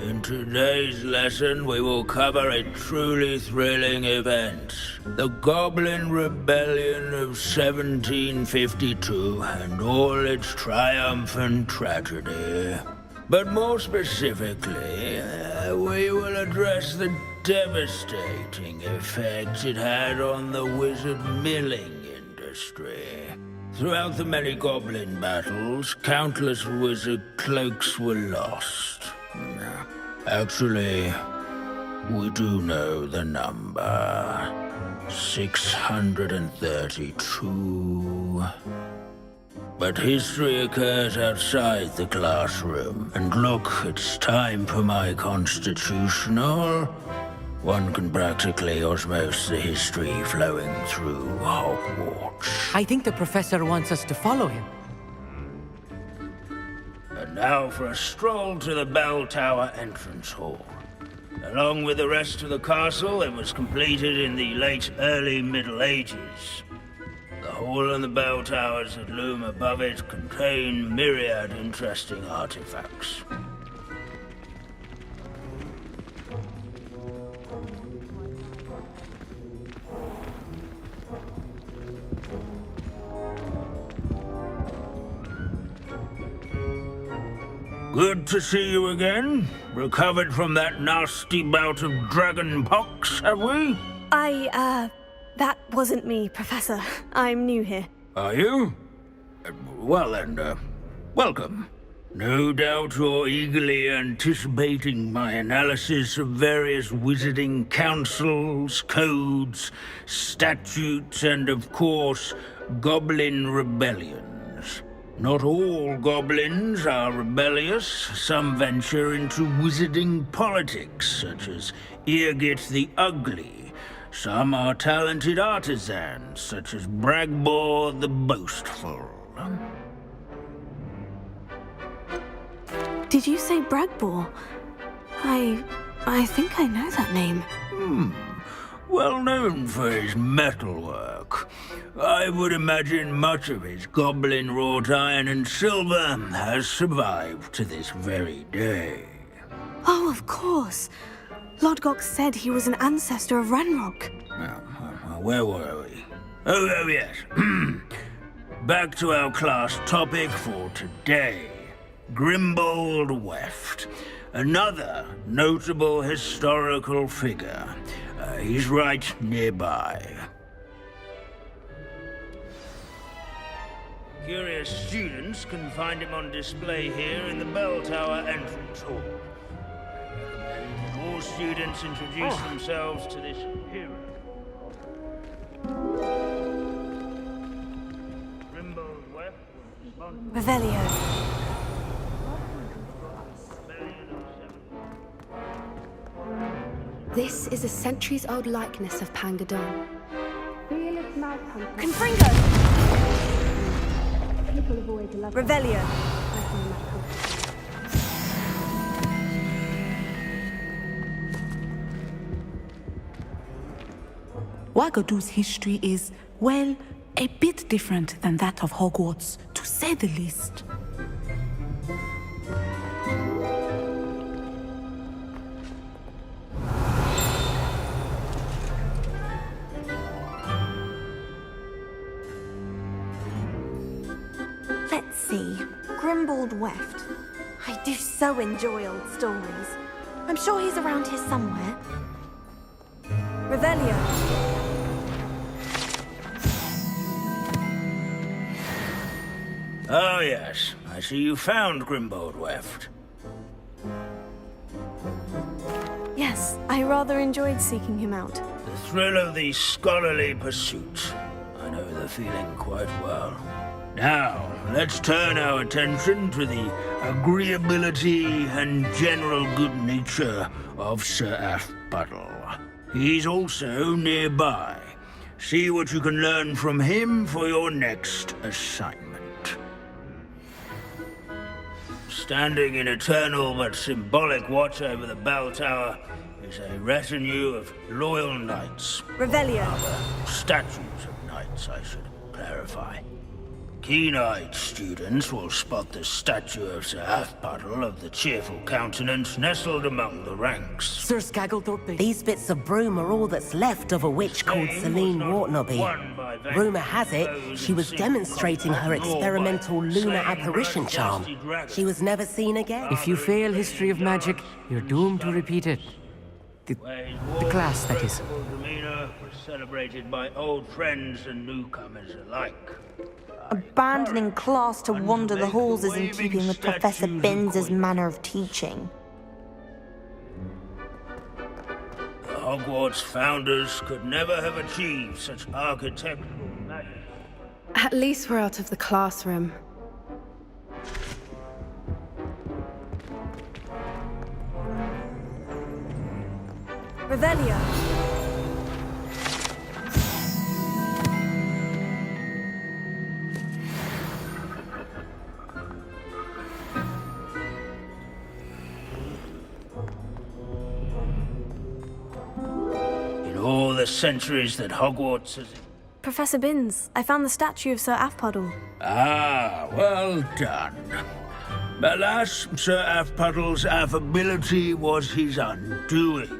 In today's lesson, we will cover a truly thrilling event. The Goblin Rebellion of 1752 and all its triumphant tragedy. But more specifically, we will address the devastating effects it had on the wizard milling industry. Throughout the many goblin battles, countless wizard cloaks were lost. Actually, we do know the number. 632. But history occurs outside the classroom. And look, it's time for my constitutional. One can practically osmose the history flowing through Hogwarts. I think the professor wants us to follow him. And now for a stroll to the bell tower entrance hall. Along with the rest of the castle, it was completed in the late early Middle Ages. The hall and the bell towers that loom above it contain myriad interesting artifacts. Good to see you again. Recovered from that nasty bout of dragon pox, have we? That wasn't me, Professor. I'm new here. Are you? Well then, welcome. No doubt you're eagerly anticipating my analysis of various wizarding councils, codes, statutes, and of course, goblin rebellions. Not all goblins are rebellious. Some venture into wizarding politics, such as Eargit the Ugly. Some are talented artisans, such as Bragbor the Boastful. Did you say Bragbor? I think I know that name. Well known for his metalwork. I would imagine much of his goblin wrought iron and silver has survived to this very day. Oh, of course. Lodgok said he was an ancestor of Ranrock. Where were we? Oh yes. Back to our class topic for today. Grimbold Weft. Another notable historical figure. He's right nearby. Curious students can find him on display here in the bell tower entrance hall. I recommend that all students introduce themselves to this hero. Grimbold Weft was responsible. Revelio. This is a centuries-old likeness of Pangadon. Confringo! Revelio. Wagadu's history is, well, a bit different than that of Hogwarts, to say the least. Let's see. Grimbold Weft. I do so enjoy old stories. I'm sure he's around here somewhere. Revelio. Oh yes, I see you found Grimbold Weft. Yes, I rather enjoyed seeking him out. The thrill of the scholarly pursuit. I know the feeling quite well. Now, let's turn our attention to the agreeability and general good nature of Sir Aphbuttle. He's also nearby. See what you can learn from him for your next assignment. Standing in eternal but symbolic watch over the bell tower is a retinue of loyal knights. Revelio. Rather, statues of knights, I should clarify. Keen-eyed students will spot the statue of Sir Halfpuddle of the cheerful countenance nestled among the ranks. Sir Scagglethorpe. These bits of broom are all that's left of a witch called Celine Wartnaby. Rumour has it, she was demonstrating her experimental lunar apparition charm. She was never seen again. If you fail history of magic, you're doomed to repeat it. The class, that is. Demeanor was celebrated by old friends and newcomers alike. Abandoning class to wander the halls is in keeping with Professor Binns' manner of teaching. The Hogwarts founders could never have achieved such architectural magic. At least we're out of the classroom. Revelio. In all the centuries that Hogwarts has... Professor Binns, I found the statue of Sir Halfpuddle. Ah, well done. Alas, Sir Halfpuddle's affability was his undoing.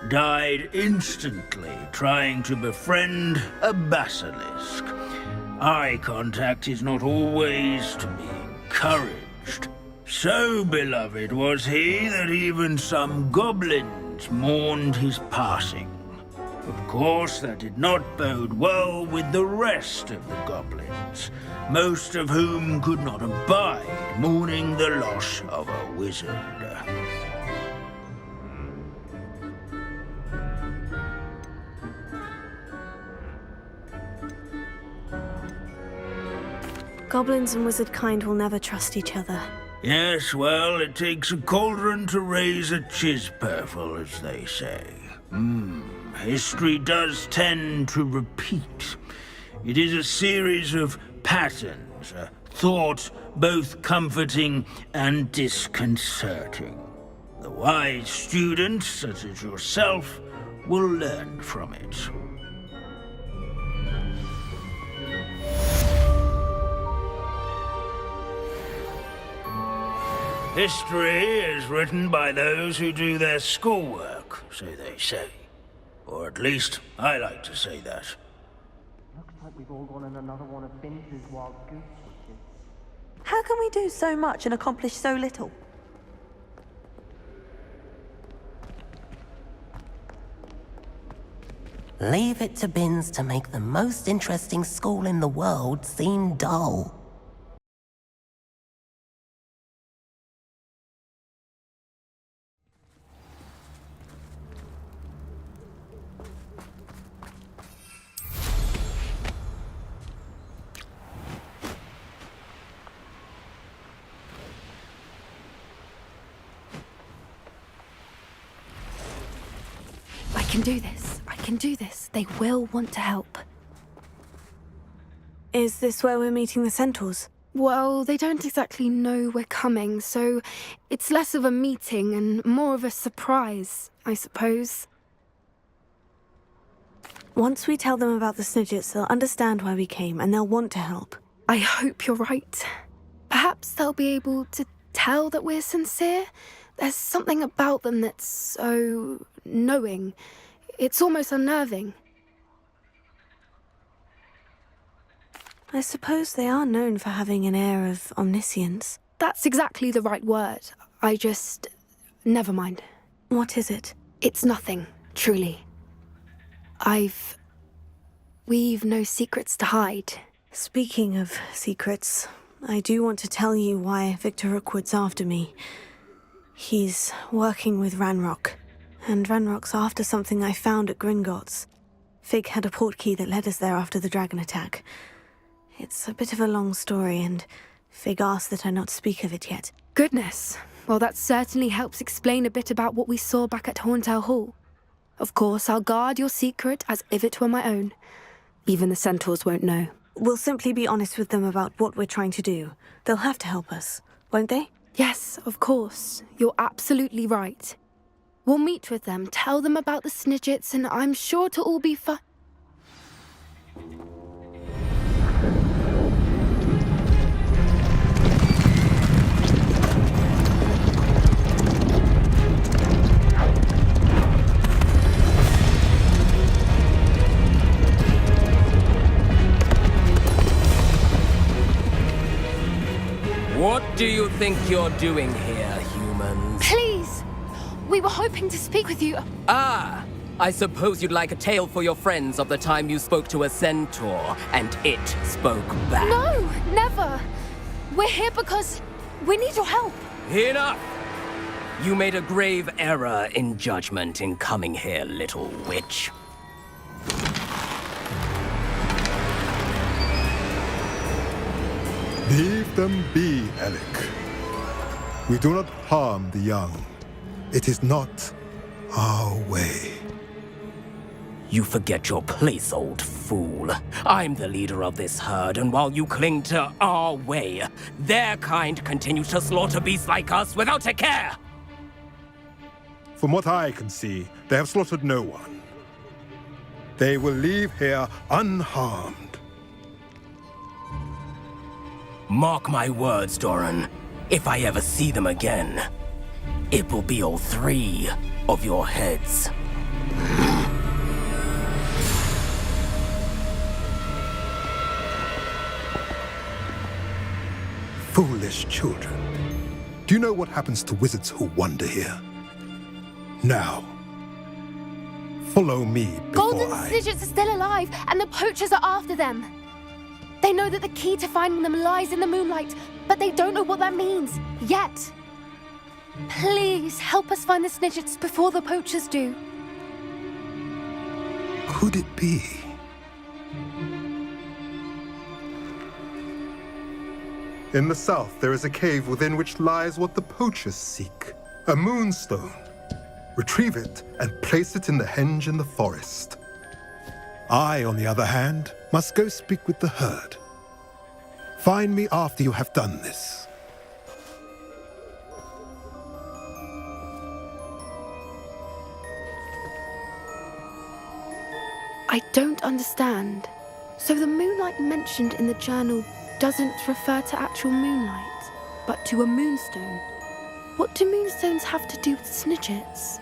Died instantly trying to befriend a basilisk. Eye contact is not always to be encouraged. So beloved was he that even some goblins mourned his passing. Of course, that did not bode well with the rest of the goblins, most of whom could not abide mourning the loss of a wizard. Goblins and wizard kind will never trust each other. Yes, well, it takes a cauldron to raise a chisperful, as they say. History does tend to repeat. It is a series of patterns, a thought both comforting and disconcerting. The wise students, such as yourself, will learn from it. History is written by those who do their schoolwork, so they say. Or at least, I like to say that. Looks like we've all gone on another one of Binns' wild goose chases. How can we do so much and accomplish so little? Leave it to Binns to make the most interesting school in the world seem dull. I can do this. I can do this. They will want to help. Is this where we're meeting the centaurs? Well, they don't exactly know we're coming, so it's less of a meeting and more of a surprise, I suppose. Once we tell them about the Snidgets, they'll understand why we came and they'll want to help. I hope you're right. Perhaps they'll be able to tell that we're sincere. There's something about them that's so knowing. It's almost unnerving. I suppose they are known for having an air of omniscience. That's exactly the right word. Never mind. What is it? It's nothing, truly. We've no secrets to hide. Speaking of secrets, I do want to tell you why Victor Rookwood's after me. He's working with Ranrock, and Ranrock's after something I found at Gringotts. Fig had a portkey that led us there after the dragon attack. It's a bit of a long story, and Fig asked that I not speak of it yet. Goodness. Well, that certainly helps explain a bit about what we saw back at Horntail Hall. Of course, I'll guard your secret as if it were my own. Even the centaurs won't know. We'll simply be honest with them about what we're trying to do. They'll have to help us, won't they? Yes, of course. You're absolutely right. We'll meet with them, tell them about the Snidgets, and I'm sure it'll all be fun. do you think you're doing here, humans? Please! We were hoping to speak with you. Ah! I suppose you'd like a tale for your friends of the time you spoke to a centaur, and it spoke back. No, never. We're here because we need your help. Enough! You made a grave error in judgment in coming here, little witch. Leave them be, Alec. We do not harm the young. It is not our way. You forget your place, old fool. I'm the leader of this herd, and while you cling to our way, their kind continue to slaughter beasts like us without a care! From what I can see, they have slaughtered no one. They will leave here unharmed. Mark my words, Doran. If I ever see them again, it will be all 3 of your heads. Foolish children. Do you know what happens to wizards who wander here? Now, follow me before Golden Snidgets are still alive, and the poachers are after them. They know that the key to finding them lies in the moonlight, but they don't know what that means, yet. Please, help us find the Snidgets before the poachers do. Could it be? In the south, there is a cave within which lies what the poachers seek. A moonstone. Retrieve it and place it in the henge in the forest. I, on the other hand, must go speak with the herd. Find me after you have done this. I don't understand. So the moonlight mentioned in the journal doesn't refer to actual moonlight, but to a moonstone. What do moonstones have to do with Snidgets?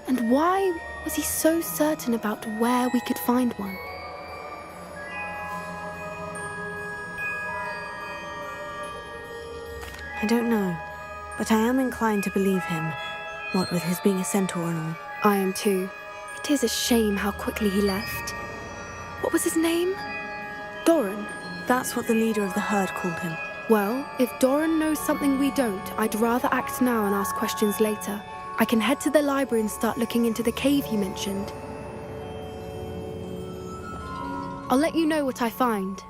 And why was he so certain about where we could find one? I don't know, but I am inclined to believe him, what with his being a centaur and all. I am too. It is a shame how quickly he left. What was his name? Doran. That's what the leader of the herd called him. Well, if Doran knows something we don't, I'd rather act now and ask questions later. I can head to the library and start looking into the cave you mentioned. I'll let you know what I find.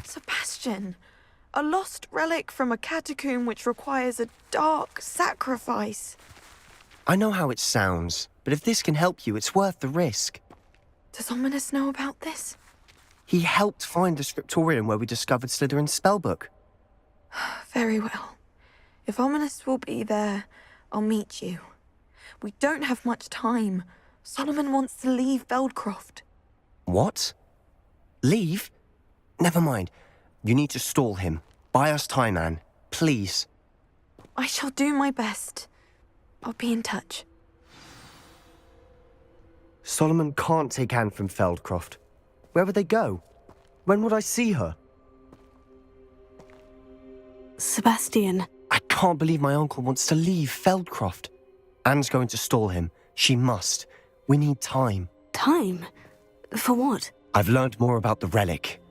Sebastian, a lost relic from a catacomb which requires a dark sacrifice. I know how it sounds, but if this can help you, it's worth the risk. Does Ominous know about this? He helped find the scriptorium where we discovered Slytherin's spellbook. Very well. If Ominous will be there, I'll meet you. We don't have much time. Solomon wants to leave Feldcroft. What? Leave? Never mind. You need to stall him. Buy us time, Anne. Please. I shall do my best. I'll be in touch. Solomon can't take Anne from Feldcroft. Where would they go? When would I see her? Sebastian. I can't believe my uncle wants to leave Feldcroft. Anne's going to stall him. She must. We need time. Time? For what? I've learned more about the relic.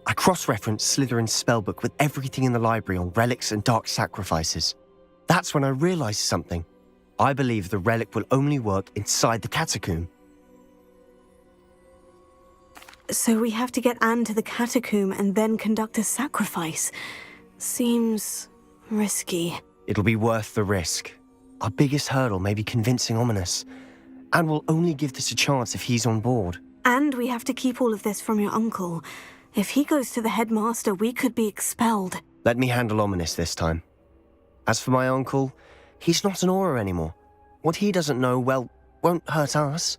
I cross-referenced Slytherin's spellbook with everything in the library on relics and dark sacrifices. That's when I realized something. I believe the relic will only work inside the catacomb. So we have to get Anne to the catacomb and then conduct a sacrifice. Seems risky. It'll be worth the risk. Our biggest hurdle may be convincing Ominous. And we'll only give this a chance if he's on board. And we have to keep all of this from your uncle. If he goes to the headmaster, we could be expelled. Let me handle Ominous this time. As for my uncle, he's not an Auror anymore. What he doesn't know, well, won't hurt us.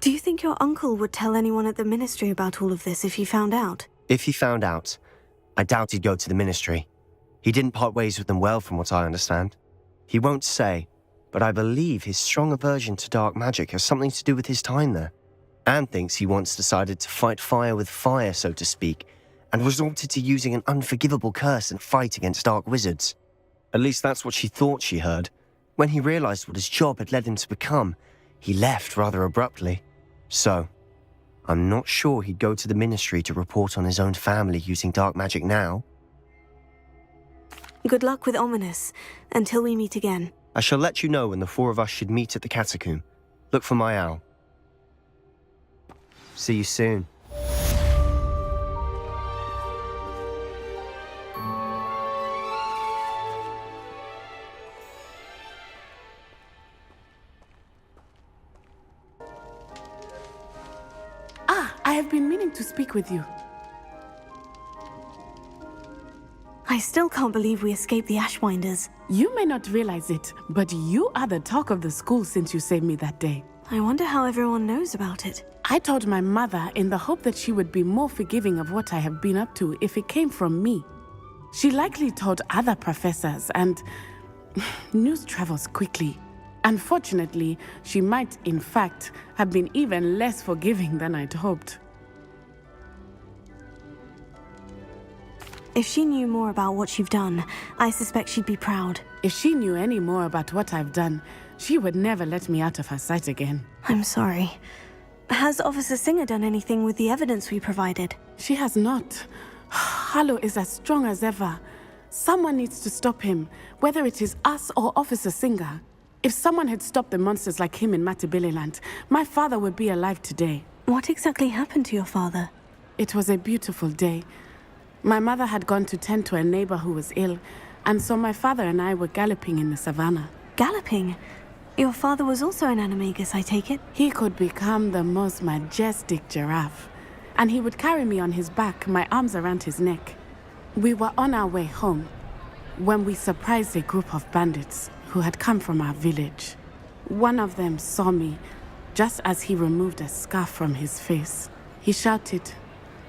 Do you think your uncle would tell anyone at the ministry about all of this if he found out? If he found out, I doubt he'd go to the ministry. He didn't part ways with them well, from what I understand. He won't say, but I believe his strong aversion to dark magic has something to do with his time there. Anne thinks he once decided to fight fire with fire, so to speak, and resorted to using an unforgivable curse and fight against dark wizards. At least that's what she thought she heard. When he realized what his job had led him to become, he left rather abruptly. So, I'm not sure he'd go to the ministry to report on his own family using dark magic now. Good luck with Ominous, until we meet again. I shall let you know when the four of us should meet at the catacomb. Look for my owl. See you soon. I have been meaning to speak with you. I still can't believe we escaped the Ashwinders. You may not realize it, but you are the talk of the school since you saved me that day. I wonder how everyone knows about it. I told my mother in the hope that she would be more forgiving of what I have been up to if it came from me. She likely told other professors, and news travels quickly. Unfortunately, she might, in fact, have been even less forgiving than I'd hoped. If she knew more about what you've done, I suspect she'd be proud. If she knew any more about what I've done, she would never let me out of her sight again. I'm sorry. Has Officer Singer done anything with the evidence we provided? She has not. Harlow is as strong as ever. Someone needs to stop him, whether it is us or Officer Singer. If someone had stopped the monsters like him in Matabeleland, my father would be alive today. What exactly happened to your father? It was a beautiful day. My mother had gone to tend to a neighbor who was ill, and so my father and I were galloping in the savannah. Galloping? Your father was also an animagus, I take it? He could become the most majestic giraffe, and he would carry me on his back, my arms around his neck. We were on our way home when we surprised a group of bandits who had come from our village. One of them saw me just as he removed a scarf from his face. He shouted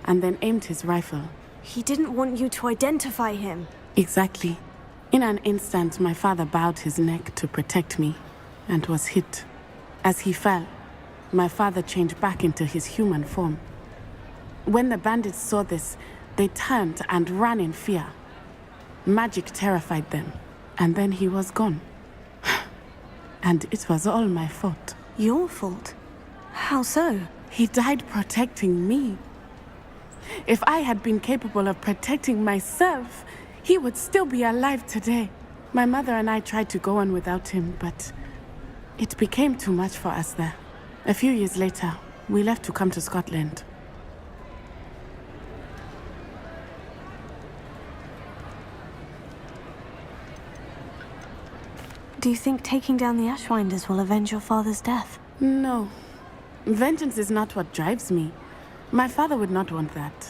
and then aimed his rifle. He didn't want you to identify him. Exactly. In an instant, my father bowed his neck to protect me and was hit. As he fell, my father changed back into his human form. When the bandits saw this, they turned and ran in fear. Magic terrified them, and then he was gone. And it was all my fault. Your fault? How so? He died protecting me. If I had been capable of protecting myself, he would still be alive today. My mother and I tried to go on without him, but it became too much for us there. A few years later, we left to come to Scotland. Do you think taking down the Ashwinders will avenge your father's death? No. Vengeance is not what drives me. My father would not want that.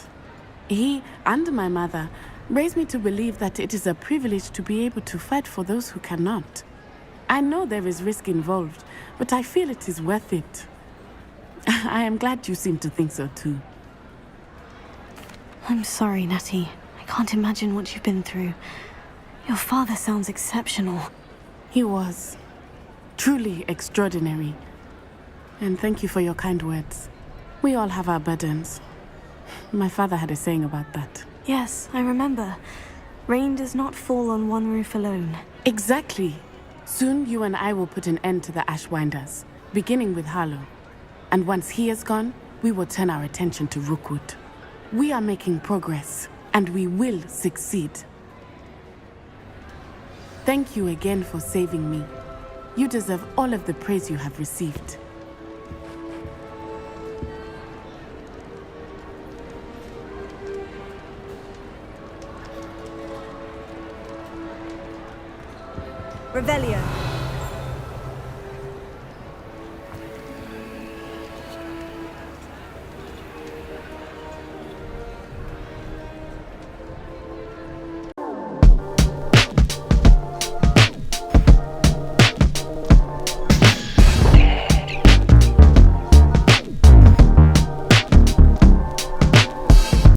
He and my mother raised me to believe that it is a privilege to be able to fight for those who cannot. I know there is risk involved, but I feel it is worth it. I am glad you seem to think so too. I'm sorry, Natty. I can't imagine what you've been through. Your father sounds exceptional. He was. Truly extraordinary. And thank you for your kind words. We all have our burdens. My father had a saying about that. Yes, I remember. Rain does not fall on one roof alone. Exactly. Soon you and I will put an end to the Ashwinders, beginning with Harlow. And once he is gone, we will turn our attention to Rookwood. We are making progress, and we will succeed. Thank you again for saving me. You deserve all of the praise you have received. Revelio.